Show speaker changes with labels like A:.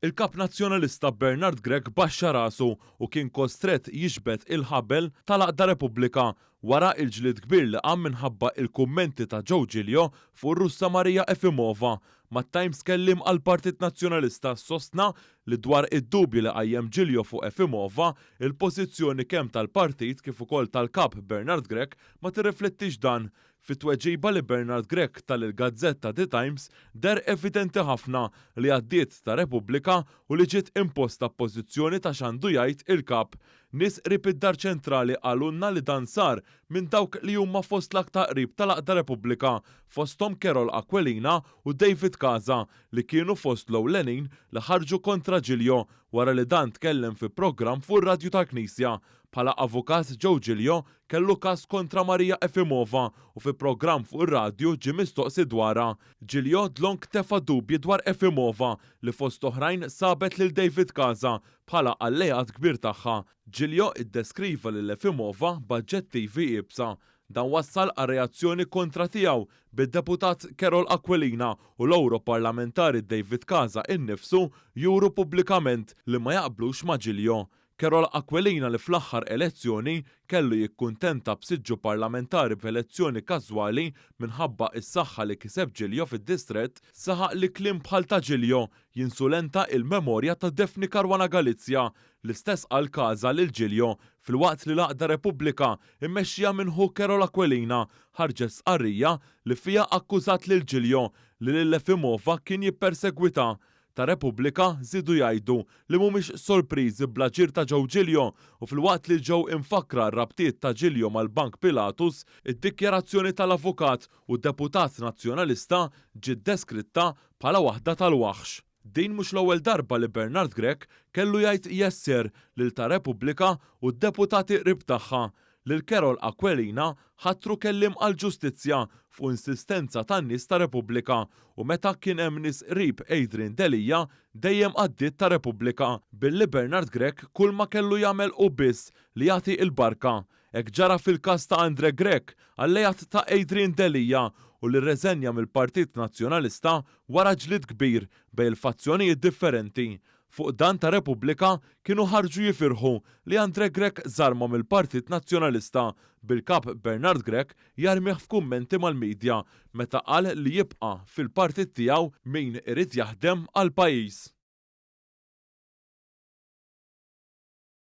A: Il-kap nazzjonalista Bernard Gregg baxxa rasu u kien kostret jiġbed il-ħabel tal-Aqda Repubblika wara il-ġlied kbir li qam minħabba il-kummenti ta' Joe Giglio fuq ir-Russa Marija Efimova. Mat-Times kellim għal Partit Nazzjonalista sostna li dwar id-dubji li qajjem Giglio fuq Efimova, il-pożizzjoni kemm tal-partit kif ukoll tal-kap Bernard Gregg ma tirriflettix dan. Fit-tweġiba li Bernard Gregg tal-il-Gazzetta The Times der evidenti ħafna li għaddiet ta' Repubblika u li ġiet imposta pożizzjoni ta' xandu jgħid il-kap. Nies qrib id-Dar Ċentrali qalulna li dan sar minn dawk li huma fost l-aktar qrib tal-Aqda Repubblika, fosthom Carol Aquilina u David Casa li kienu fost l-ewlenin li ħarġu kontra Giglio wara li dan tkellem fi programm fuq ir-radju tal-Knisja. Bħala avukat Joe Giglio kellu każ kontra Marija Efimova u fi programm fuq ir-radju ġie mistoqsi dwarha. Giglio dlong tefa' dubji dwar Efimova li fost oħrajn sabet lil David Casa bħala allejat kbir tagħha. Giglio iddeskriva lil Efimova b'aġġettivi iebsa. Dan wassal għal reazzjoni kontra tiegħu bid-deputat Carol Aquilina u l-Ewroparlamentari David Casa innifsu juru pubblikament li ma jaqblux ma' Giglio. Carol Aquilina li fl-aħħar elezzjoni kellu jikkuntenta b'siġġu parlamentari b'elezzjoni każwali minħabba is-saħħa li kiseb Giglio fid-distrett, saħaq li kliem bħal ta' Giglio jinsulenta il-memorja ta' Daphne Caruana Galizia. L-istess qal Casa lil Giglio filwaqt li l-Aqda Repubblika immexxija minħu Carol Aquilina ħarġet sqarrija li fija akkużat lil Giglio li lil Efimova kien jippersegwita. Ta' Repubblika żidu jgħidu li mhumiex sorpriżi bl-aġir ta' Joe Giglio u filwaqt li ġew infakra r-rabtiet ta' Giglio mal-Bank Pilatus, id-dikjarazzjoni tal-avukat u deputat nazzjonalista ġiet deskritta bħala waħda tal-waħx. Din mhux l-ewwel darba li Bernard Gregg kellu jgħid jesser lil ta' Repubblika u d-deputati qrib tagħha. Lil Carol Aquilina ħattru kellim għal ġustizzja fuq insistenza tan-nies ta' Repubblika u meta kien hemm nies qrib Adrian Delija dejjem għaddiet ta' Repubblika billi Bernard Gregg kull ma kellu jagħmel hu biss li jagħti l-barka. Hekk ġara fil-każ ta' Andre Gregg, allejat ta' Adrian Delija u li rreżenja mill-Partit Nazzjonalista wara ġlied kbir bejn il-fazzjonijiet differenti. Fuq dan ta' Repubblika kienu ħarġu jifirħu li Andre Gregg żarma mill-Partit Nazzjonalista bil-kap Bernard Gregg jarmih f'kummenti mal-medja meta qal li jibqa' fil-partit tiegħu min irid jaħdem għall-pajjiż.